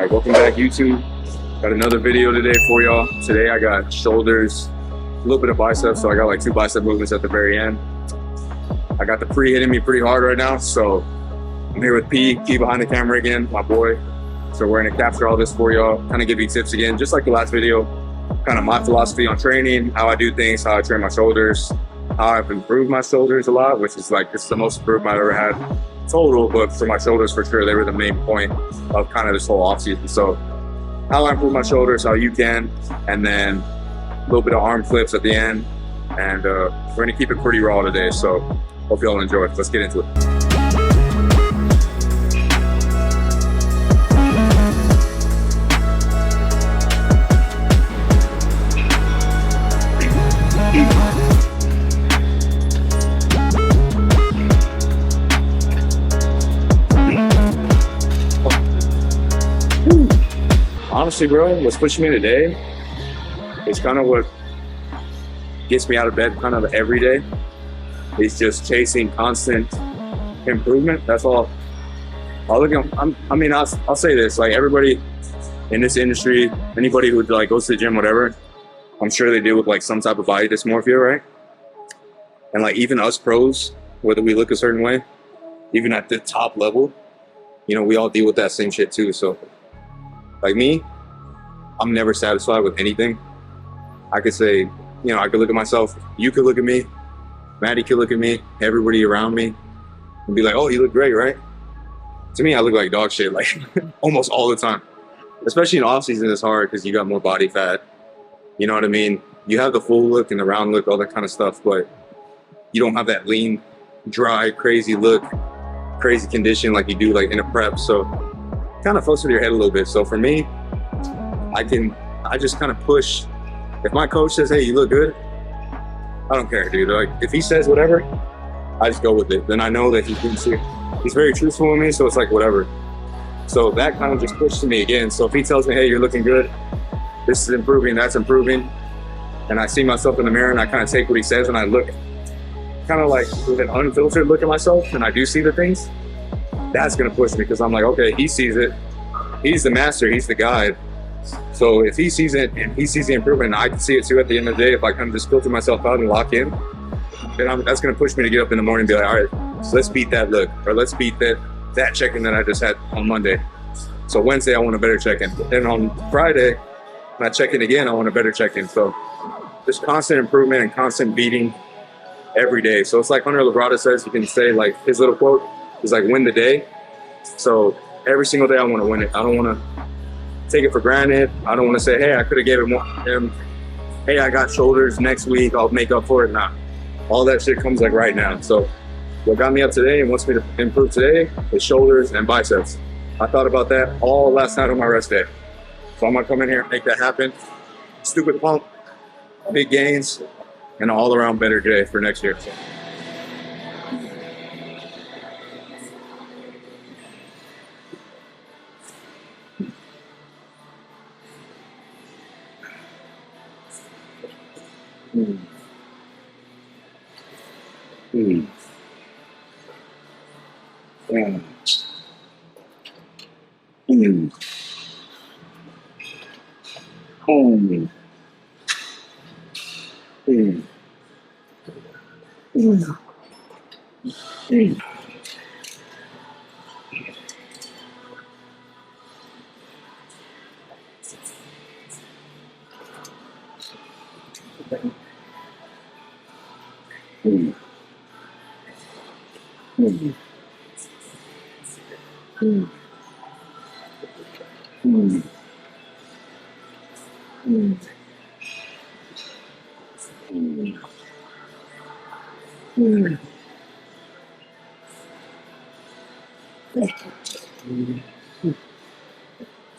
Alright, welcome back YouTube. Got another video today for y'all. Today I got shoulders, a little bit of biceps, so I got like 2 bicep movements at the very end. I got the pre hitting me pretty hard right now, so I'm here with P behind the camera again, my boy. So we're gonna capture all this for y'all, kind of give you tips again, just like the last video, kind of my philosophy on training, how I do things, how I train my shoulders, how I've improved my shoulders a lot, which is like, this is the most improvement I've ever had total, but for my shoulders for sure, they were the main point of kind of this whole off season. So how I improve my shoulders, how you can, and then a little bit of arm flips at the end. And we're gonna keep it pretty raw today, so hope y'all enjoy it. Let's get into it. Honestly, bro, what's pushing me today is kind of what gets me out of bed kind of every day. It's just chasing constant improvement. That's all. I'll say this, like everybody in this industry, anybody who like goes to the gym, whatever, I'm sure they deal with like some type of body dysmorphia, right? And like even us pros, whether we look a certain way, even at the top level, you know, we all deal with that same shit too. So like me, I'm never satisfied with anything. I could say, you know, I could look at myself, you could look at me, Maddie could look at me, everybody around me, and be like, oh, you look great, right? To me, I look like dog shit, like almost all the time. Especially in off season, it's hard because you got more body fat. You know what I mean? You have the full look and the round look, all that kind of stuff, but you don't have that lean, dry, crazy look, crazy condition like you do like in a prep. So kind of fucks with your head a little bit. So for me, I just kind of push. If my coach says, hey, you look good, I don't care, dude. Like if he says whatever, I just go with it. Then I know that he's very truthful with me, so it's like whatever. So that kind of just pushes me again. So if he tells me, hey, you're looking good, this is improving, that's improving, and I see myself in the mirror and I kind of take what he says and I look kind of like with an unfiltered look at myself and I do see the things, that's gonna push me because I'm like, okay, he sees it. He's the master, he's the guide. So if he sees it and he sees the improvement and I can see it too at the end of the day, if I kind of just filter myself out and lock in, then that's gonna push me to get up in the morning and be like, all right, so let's beat that look, or let's beat that check-in that I just had on Monday. So Wednesday, I want a better check-in. Then on Friday, when I check in again, I want a better check-in. So just constant improvement and constant beating every day. So it's like Hunter Labrada says, you can say like his little quote is like, win the day. So every single day I want to win it. I don't want to take it for granted. I don't want to say, hey, I could have gave it more. Hey, I got shoulders next week, I'll make up for it. Nah, all that shit comes like right now. So what got me up today and wants me to improve today is shoulders and biceps. I thought about that all last night on my rest day. So I'm gonna come in here and make that happen. Stupid pump, big gains, and an all around better day for next year. So.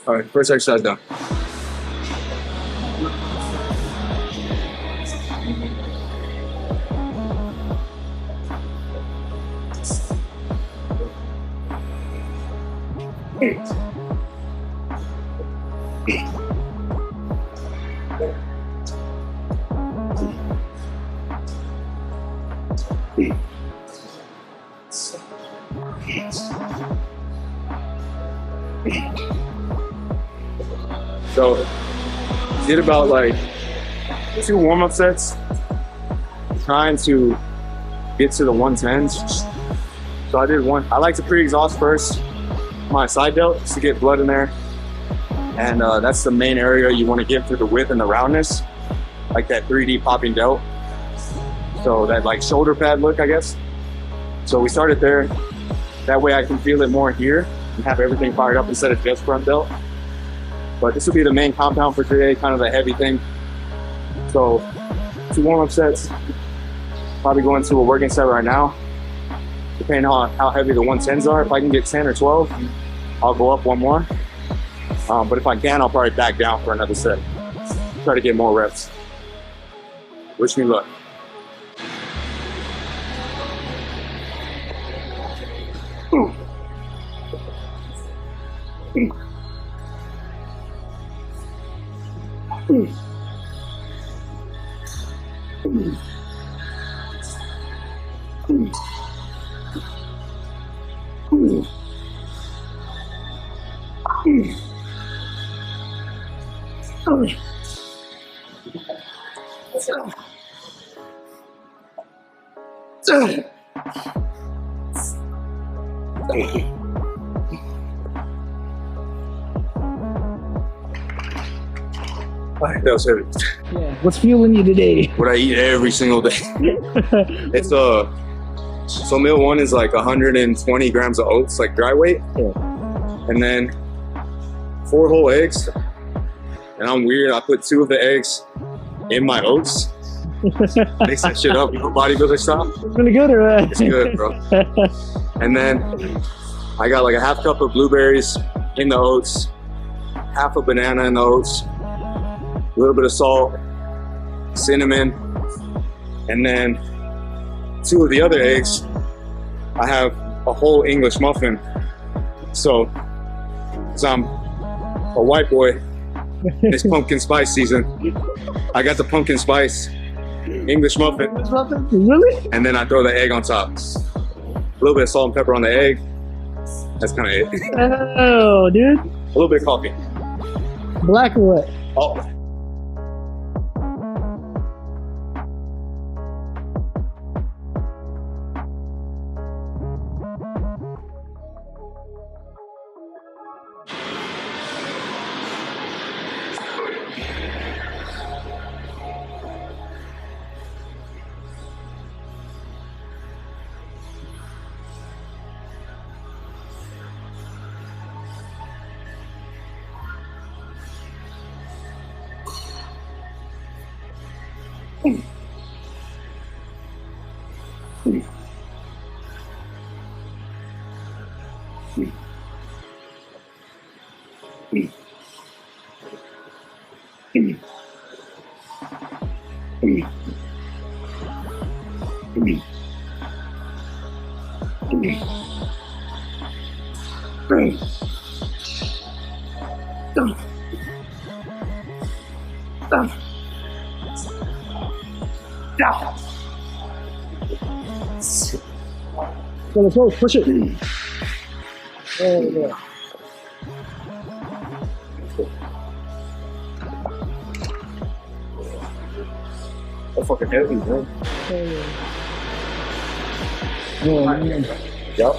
All right, first exercise done. So did about like 2 warm-up sets, trying to get to the 110s. So I did one. I like to pre-exhaust first my side delt just to get blood in there. And that's the main area you want to get through the width and the roundness, like that 3D popping delt. So that like shoulder pad look, I guess. So we started there. That way I can feel it more here and have everything fired up instead of just front delt. But this will be the main compound for today, kind of the heavy thing. So 2 warm-up sets. Probably go into a working set right now. Depending on how heavy the 110s are. If I can get 10 or 12, I'll go up 1 more. But if I can, I'll probably back down for another set. Try to get more reps. Wish me luck. That was heavy. Yeah. What's fueling you today? What I eat every single day. It's so meal 1 is like 120 grams of oats, like dry weight. Yeah. And then 4 whole eggs. And I'm weird, I put 2 of the eggs in my oats. Mix that shit up, bodybuilder style. It's really good, or what? It's good, bro. And then I got like a half cup of blueberries in the oats, half a banana in the oats, a little bit of salt, cinnamon, and then 2 of the other eggs, I have a whole English muffin. So, because I'm a white boy, it's pumpkin spice season. I got the pumpkin spice English muffin. Really? And then I throw the egg on top. A little bit of salt and pepper on the egg. That's kind of it. Oh, dude. A little bit of coffee. Black or what? Oh. So let's go, push it. There we go. That's fucking heavy, bro. Oh, man. Yep.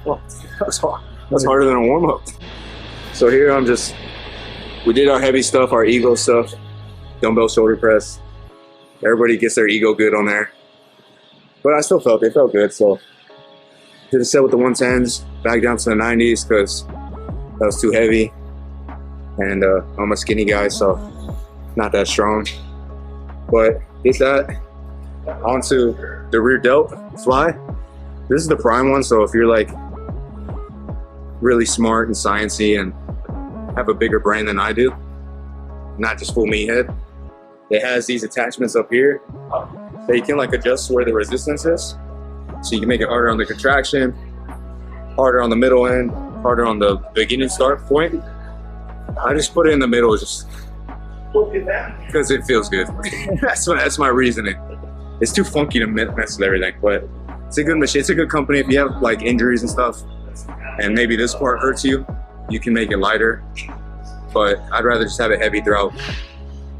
Oh, that's hard. That's harder than a warm up. So here we did our heavy stuff, our ego stuff, dumbbell shoulder press. Everybody gets their ego good on there. But I still felt it felt good. So did a set with the 110s, back down to the 90s because that was too heavy. And I'm a skinny guy, so not that strong. But get that onto the rear delt fly. This is the prime one, so if you're like really smart and sciencey and have a bigger brain than I do, not just full meathead, it has these attachments up here that you can like adjust where the resistance is. So you can make it harder on the contraction, harder on the middle end, harder on the beginning start point. I just put it in the middle just because it feels good. That's my reasoning. It's too funky to mess with everything, but it's a good machine. It's a good company. If you have like injuries and stuff, and maybe this part hurts you, you can make it lighter. But I'd rather just have it heavy throughout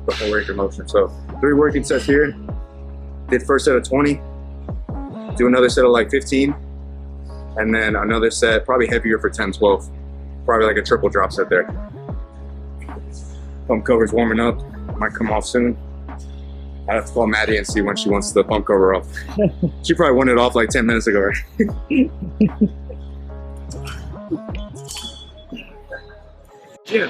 the whole range of motion. So 3 working sets here. Did first set of 20. Do another set of like 15. And then another set, probably heavier for 10, 12. Probably like a triple drop set there. Pump cover's warming up. Might come off soon. I have to call Maddie and see when she wants the pump cover off. She probably wanted it off like 10 minutes ago, right? Yeah.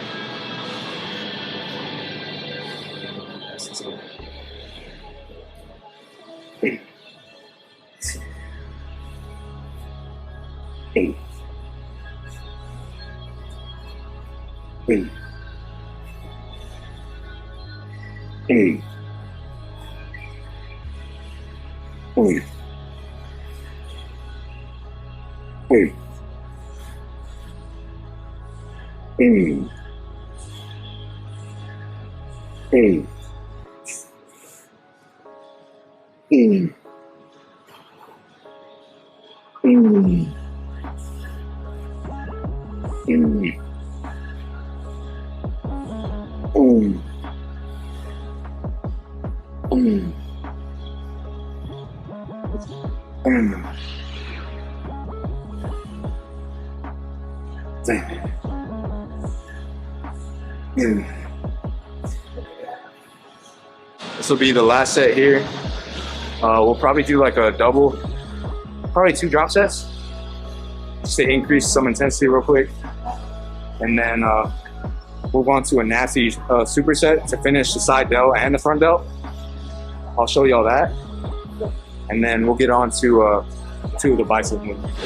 This will be the last set here. We'll probably do like a double, probably 2 drop sets, just to increase some intensity real quick. And then move on to a nasty superset to finish the side delt and the front delt. I'll show y'all that. And then we'll get on to 2 of the bicep movements.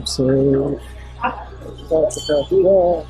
So that's about it.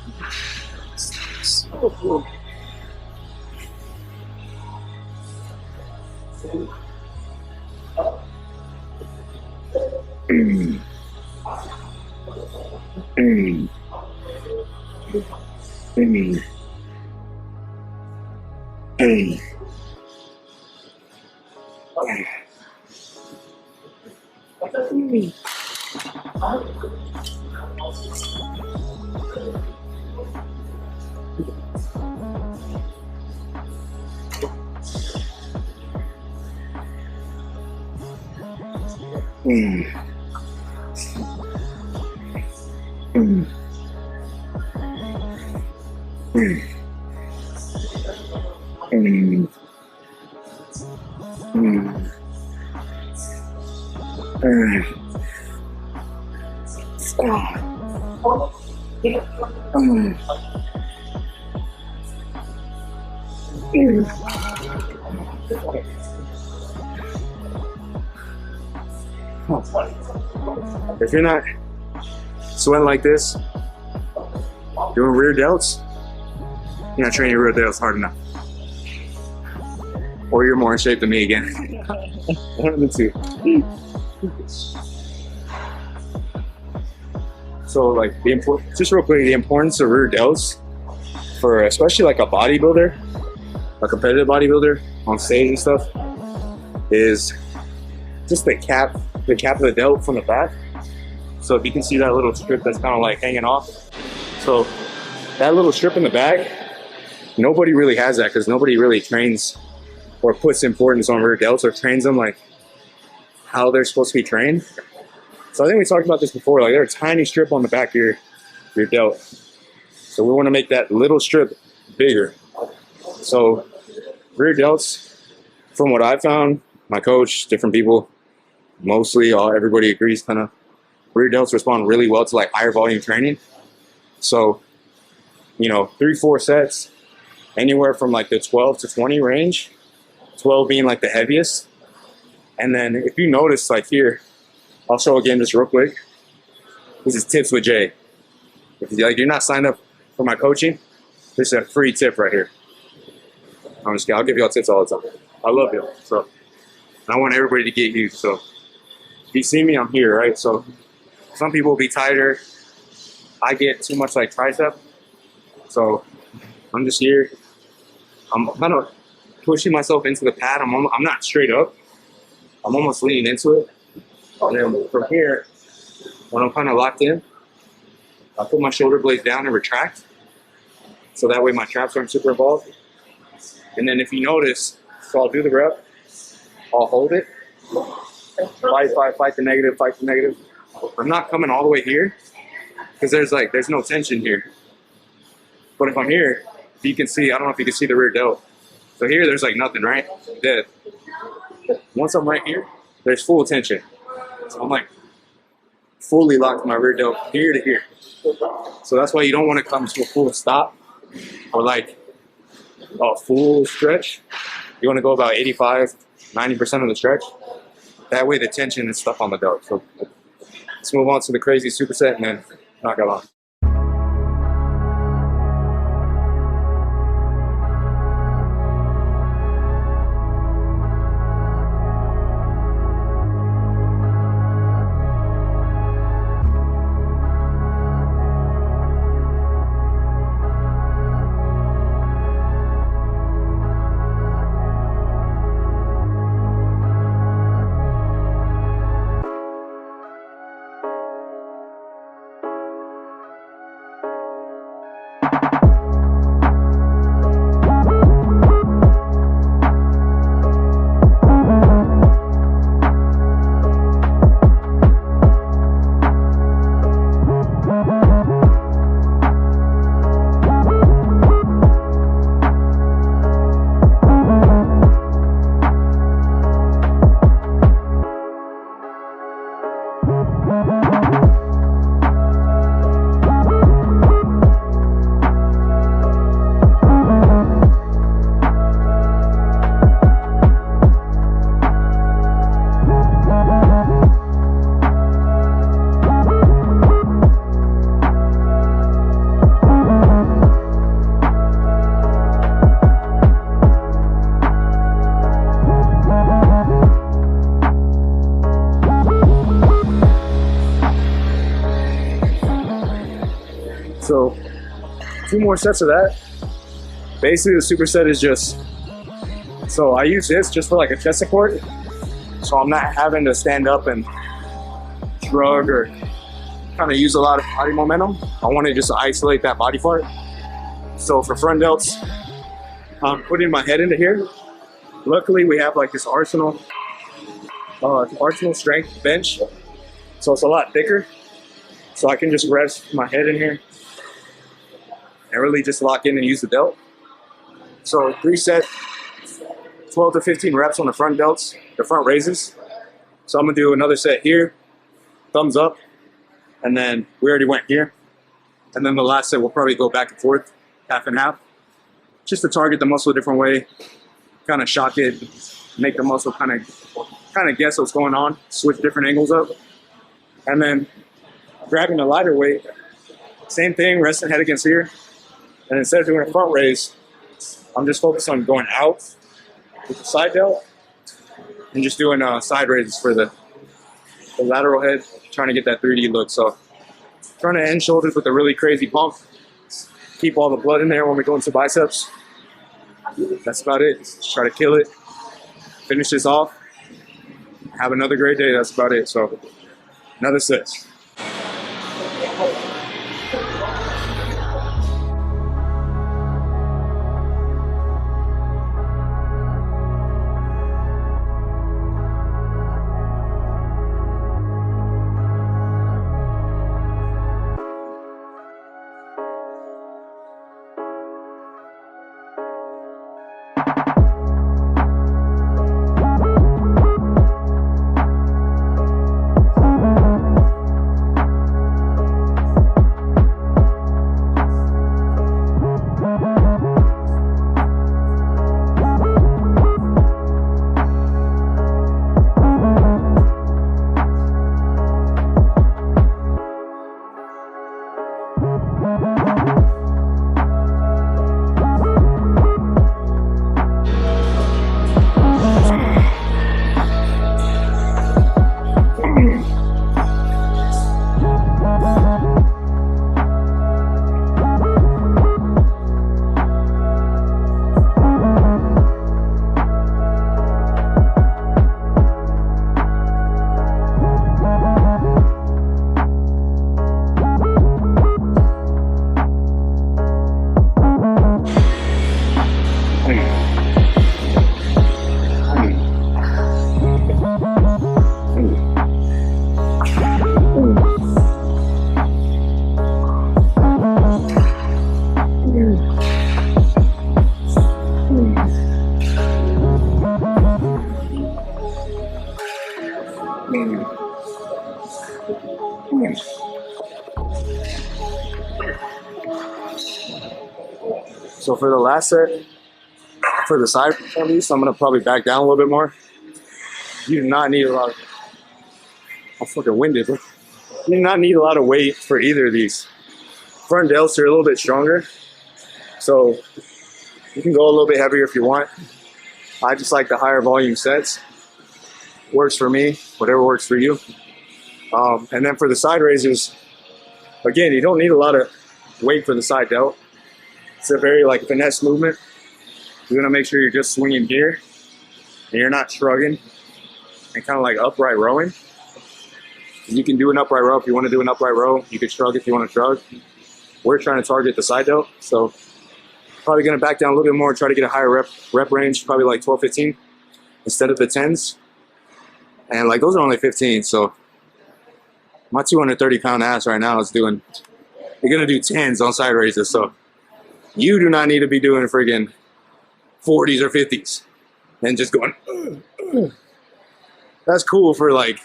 sweating like this, doing rear delts, you're not training your rear delts hard enough. Or you're more in shape than me again. One of the two. So like just real quick, the importance of rear delts for especially like a bodybuilder, a competitive bodybuilder on stage and stuff, is just the cap of the delt from the back. So if you can see that little strip that's kind of like hanging off. So that little strip in the back, nobody really has that because nobody really trains or puts importance on rear delts or trains them like how they're supposed to be trained. So I think we talked about this before, like there's a tiny strip on the back of your delt. So we want to make that little strip bigger. So rear delts, from what I found, my coach, different people, mostly everybody agrees kind of, rear delts respond really well to like higher volume training. So, you know, 3-4 sets, anywhere from like the 12 to 20 range, 12 being like the heaviest. And then if you notice like here, I'll show again just real quick. This is tips with Jay. If you're not signed up for my coaching, this is a free tip right here. I'm just kidding. I'll give y'all tips all the time. I love y'all. So I want everybody to get used. So if you see me, I'm here, right? So some people will be tighter. I get too much like tricep. So I'm just here. I'm kind of pushing myself into the pad. I'm not straight up. I'm almost leaning into it. And then from here, when I'm kind of locked in, I put my shoulder blades down and retract. So that way my traps aren't super involved. And then if you notice, so I'll do the rep, I'll hold it, fight the negative, fight the negative. I'm not coming all the way here because there's no tension here. But if I'm here, you can see, I don't know if you can see the rear delt. So here, there's like nothing, right? Dead. Once I'm right here, there's full tension. So I'm like fully locked my rear delt here to here. So that's why you don't want to come to a full stop or like a full stretch. You want to go about 85, 90% of the stretch. That way the tension is stuck on the delt. So let's move on to the crazy superset and then knock it on. So 2 more sets of that. Basically the superset is just, so I use this just for like a chest support. So I'm not having to stand up and shrug or kind of use a lot of body momentum. I want to just isolate that body part. So for front delts, I'm putting my head into here. Luckily we have like this Arsenal strength bench. So it's a lot thicker. So I can just rest my head in here and really just lock in and use the delt. So 3 set, 12 to 15 reps on the front delts, the front raises. So I'm gonna do another set here, thumbs up, and then we already went here. And then the last set we'll probably go back and forth, half and half, just to target the muscle a different way, kind of shock it, make the muscle kind of guess what's going on, switch different angles up. And then grabbing a lighter weight, same thing, resting head against ear. And instead of doing a front raise, I'm just focused on going out with the side delt and just doing side raises for the lateral head, trying to get that 3D look. So trying to end shoulders with a really crazy pump. Keep all the blood in there when we go into biceps. That's about it. Just try to kill it. Finish this off. Have another great day. That's about it. So another set. So for the last set, for the side at least, I'm gonna probably back down a little bit more. You do not need a lot of, I'm fucking winded. You do not need a lot of weight for either of these. Front delts are a little bit stronger, so you can go a little bit heavier if you want. I just like the higher volume sets. Works for me, whatever works for you. And then for the side raises, again, you don't need a lot of weight for the side delt. It's a very like finesse movement. You're gonna make sure you're just swinging here and you're not shrugging and kind of like upright rowing. You can do an upright row if you want to do an upright row. You can shrug if you want to shrug. We're trying to target the side delt, so probably gonna back down a little bit more, try to get a higher rep range, probably like 12, 15 instead of the 10s. And like those are only 15, so my 230-pound ass right now is doing, you're gonna do 10s on side raises, so you do not need to be doing friggin' 40s or 50s and just going, That's cool for like,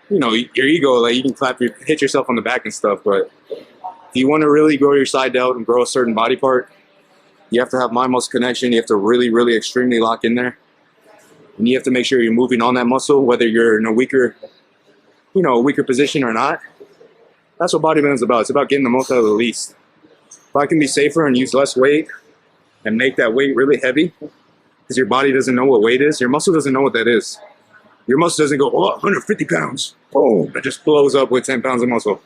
you know, your ego, like you can hit yourself on the back and stuff, but if you want to really grow your side delt and grow a certain body part, you have to have mind muscle connection. You have to really, really extremely lock in there. And you have to make sure you're moving on that muscle, whether you're in a weaker, you know, a weaker position or not. That's what bodybuilding is about. It's about getting the most out of the least. If I can be safer and use less weight and make that weight really heavy, because your body doesn't know what weight is, your muscle doesn't know what that is. Your muscle doesn't go, oh, 150 pounds. Boom, it just blows up with 10 pounds of muscle.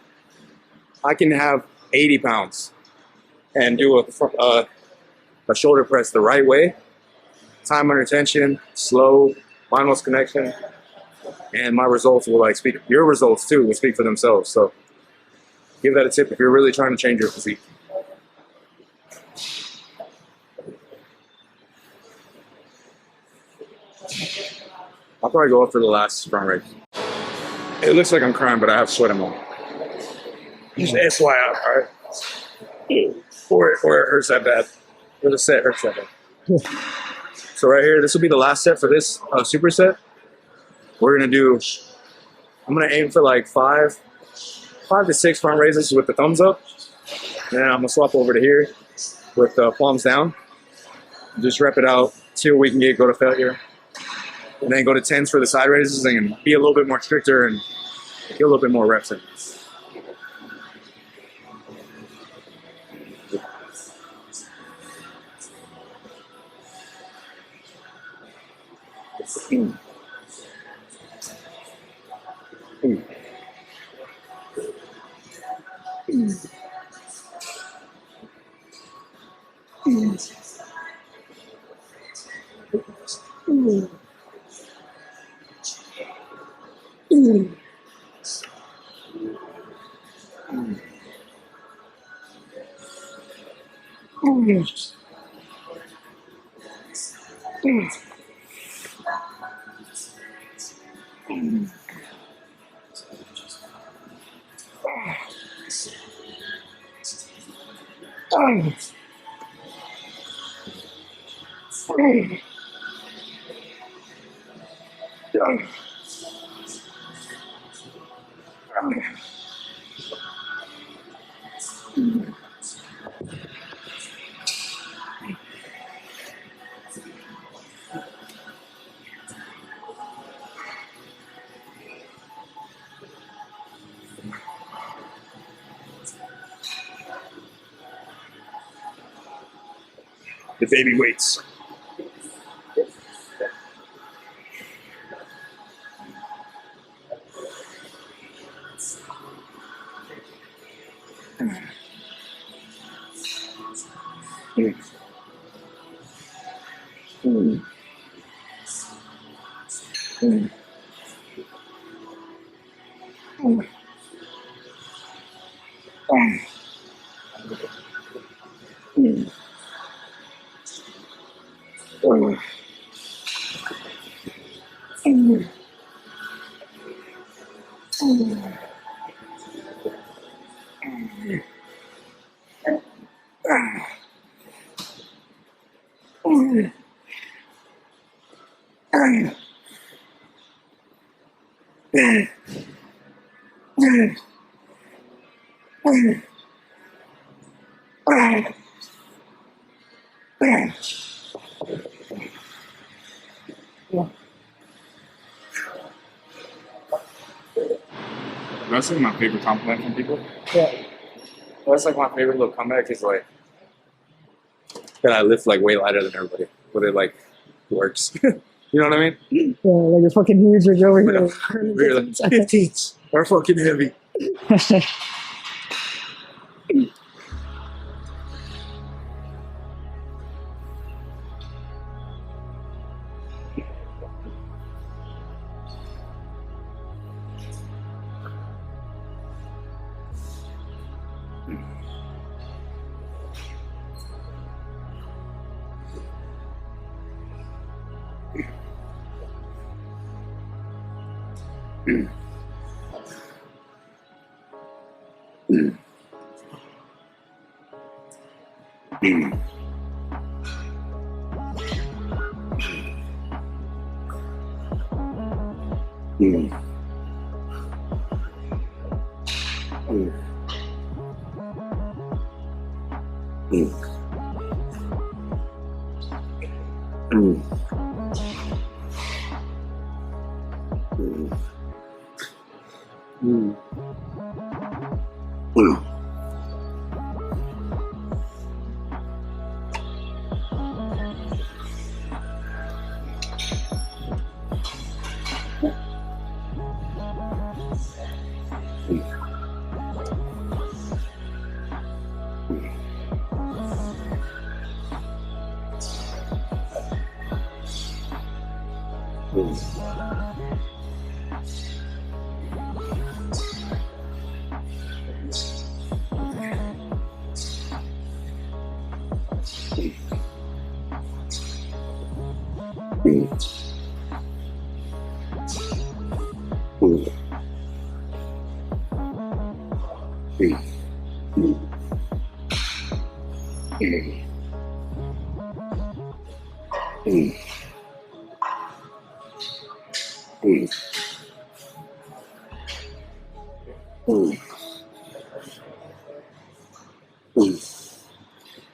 I can have 80 pounds and do a shoulder press the right way, time under tension, slow, mind muscle connection, and my results will like speak. Your results too will speak for themselves. So give that a tip if you're really trying to change your physique. I'll probably go up for the last front raise. It looks like I'm crying, but I have sweat in my mouth. Just FYI, all right? Or it hurts that bad. Or the set hurts that bad. So right here, this will be the last set for this superset. We're gonna do, I'm gonna aim for like 5 to 6 front raises with the thumbs up. And then I'm gonna swap over to here with the palms down. Just rep it out till we can go to failure. And then go to 10s for the side raises and be a little bit more stricter and get a little bit more reps in. The baby weights. That's like my favorite compliment from people. Yeah. That's like my favorite little comeback is like that I lift like way lighter than everybody, but it like works. You know what I mean? Yeah, like you're fucking huge, you're over here. We're like 15s are fucking heavy.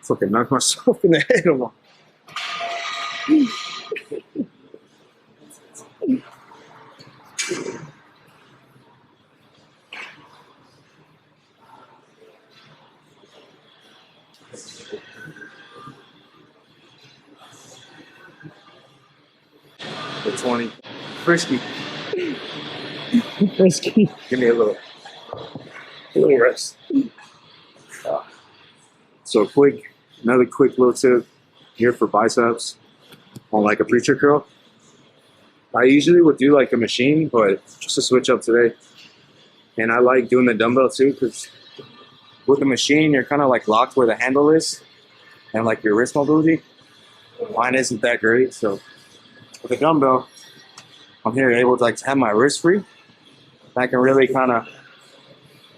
Fucking knock myself in the head a lot. 120. Frisky. Frisky. Give me a little rest. So another quick little tip here for biceps on like a preacher curl. I usually would do like a machine, but just to switch up today. And I like doing the dumbbell too, because with the machine, you're kind of like locked where the handle is and like your wrist mobility. Mine isn't that great. So with the dumbbell, I'm here able to like have my wrist free. I can really kind of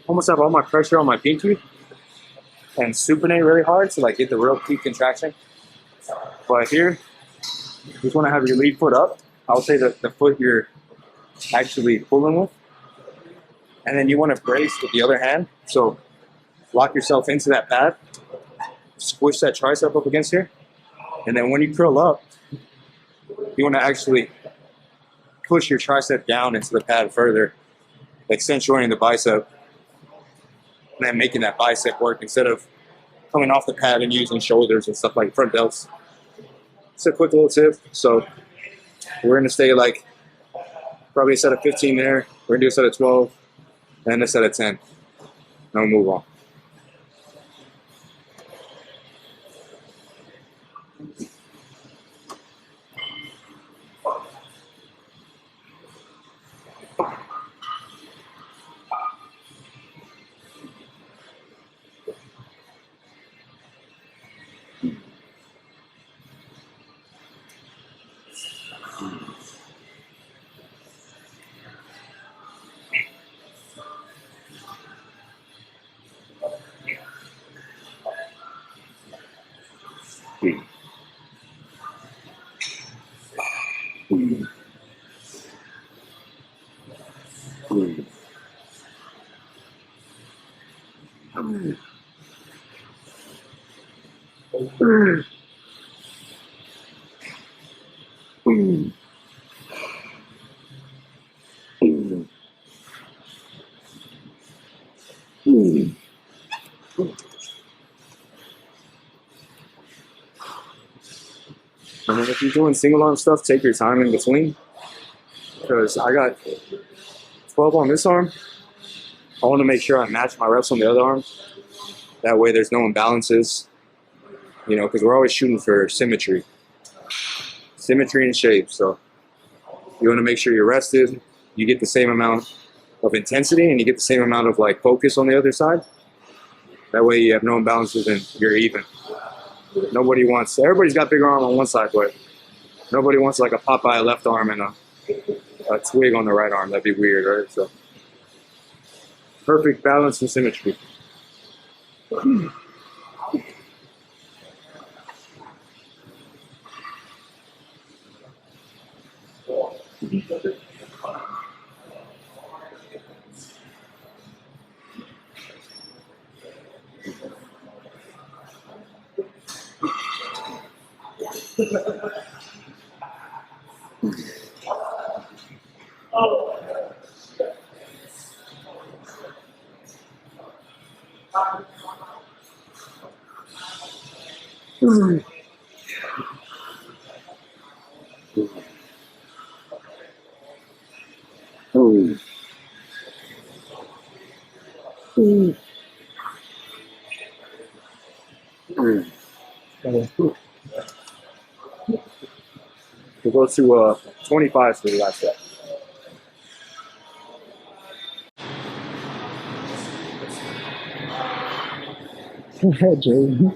almost have all my pressure on my pinky and supinate really hard to like get the real peak contraction. But here, you just want to have your lead foot up. I would say that the foot you're actually pulling with. And then you want to brace with the other hand. So lock yourself into that pad. Squish that tricep up against here. And then when you curl up, you want to actually push your tricep down into the pad further, accentuating the bicep, and then making that bicep work instead of coming off the pad and using shoulders and stuff like front delts. It's a quick little tip. So we're going to stay like probably a set of 15 there. We're going to do a set of 12 and a set of 10. Now we'll move on. And then if you're doing single arm stuff, take your time in between. Because I got 12 on this arm. I want to make sure I match my reps on the other arm. That way there's no imbalances. You know, because we're always shooting for symmetry. Symmetry and shape. So you want to make sure you're rested. You get the same amount of intensity and you get the same amount of like focus on the other side. That way you have no imbalances and you're even. Everybody's got bigger arm on one side, but nobody wants like a Popeye left arm and a twig on the right arm. That'd be weird, right? So perfect balance and symmetry. We'll go to 25 for the last set. Jay.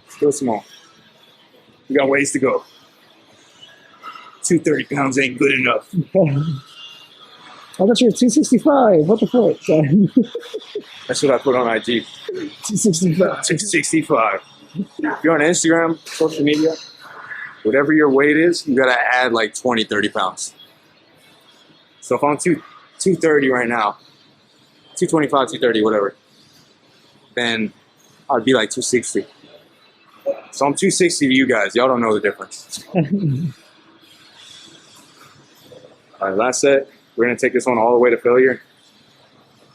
Still small. We got ways to go. 230 pounds ain't good enough. I thought you were 265. What the fuck? That's what I put on IG. 265. 265. If you're on Instagram, social media, whatever your weight is, you gotta add like 20, 30 pounds. So if I'm 230 right now, 225, 230, whatever, then I'd be like 260. So I'm 260 to you guys. Y'all don't know the difference. All right, last set. We're going to take this one all the way to failure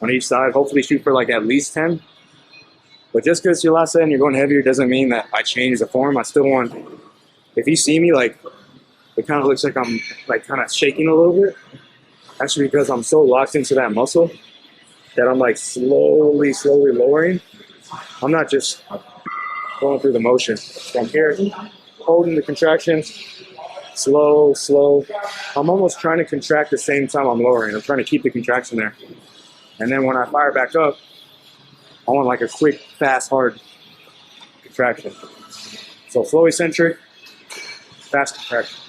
on each side. Hopefully shoot for like at least 10. But just because it's your last set and you're going heavier doesn't mean that I change the form. I still want, if you see me, like, it kind of looks like I'm like kind of shaking a little bit. Actually, because I'm so locked into that muscle that I'm like slowly lowering. I'm not just going through the motion. From here, holding the contraction, slow. I'm almost trying to contract the same time I'm lowering. I'm trying to keep the contraction there. And then when I fire back up, I want like a quick, fast, hard contraction. So flow eccentric, fast contraction.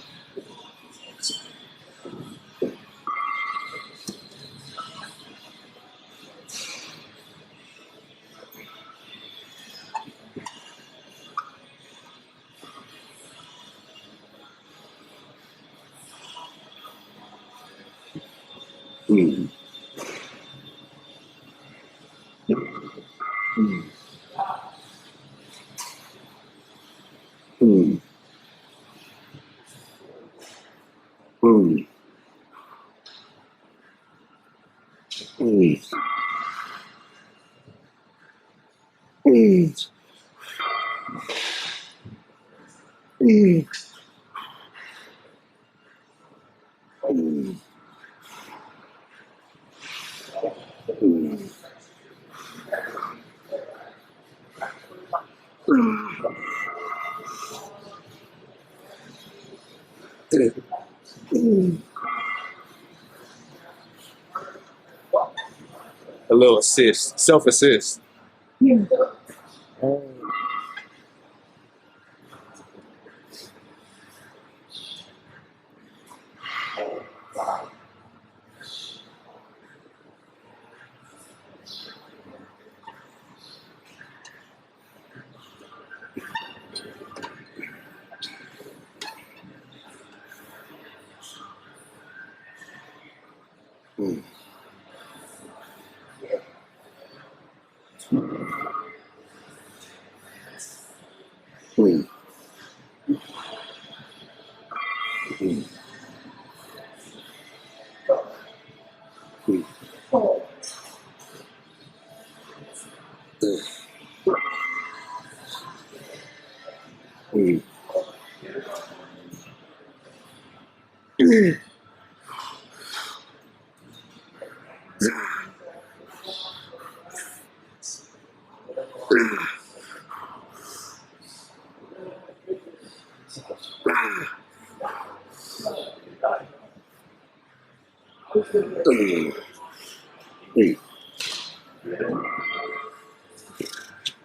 A little assist, self-assist. Yeah.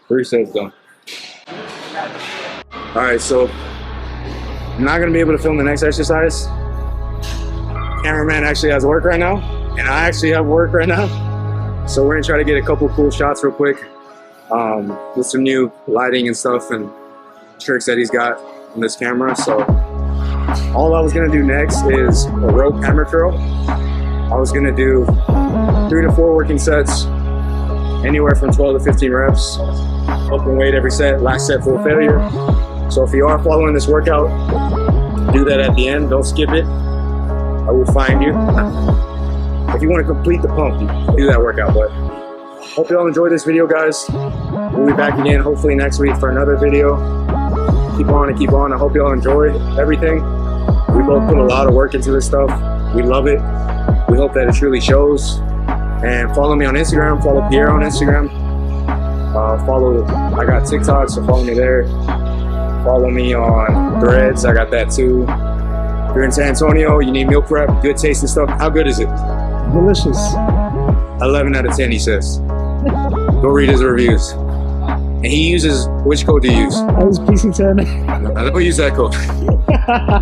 Three sets done. All right, so I'm not gonna be able to film the next exercise. Cameraman actually has work right now, and I actually have work right now. So we're gonna try to get a couple cool shots real quick with some new lighting and stuff and tricks that he's got on this camera. So all I was gonna do next is a rope hammer curl. I was gonna do 3 to 4 working sets, anywhere from 12 to 15 reps, open weight every set, last set full failure. So if you are following this workout, do that at the end, don't skip it. I will find you. If you want to complete the pump, do that workout. But hope you all enjoyed this video, guys. We'll be back again hopefully next week for another video. Keep on and keep on. I hope you all enjoy everything. We both put a lot of work into this stuff. We love it. We hope that it truly shows. And follow me on Instagram. Follow Pierre on Instagram. I got TikTok, so follow me there. Follow me on Threads. I got that too. If you're in San Antonio, you need meal prep, good tasting stuff. How good is it? Delicious. 11 out of 10, he says. Go read his reviews. And he uses, which code do you use? I use PC10. I don't use that code.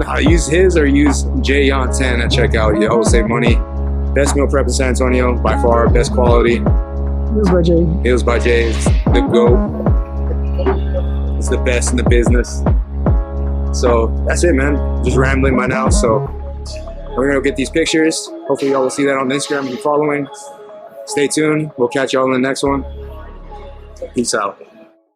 I use his or use JYon10 at checkout. You always save money. Best meal prep in San Antonio, by far, best quality. Meals by Jay. Meals by Jay, it's the GOAT. It's the best in the business. So that's it, man. Just rambling by now. So we're gonna go get these pictures. Hopefully y'all will see that on Instagram if you're following. Stay tuned. We'll catch y'all in the next one. Peace out.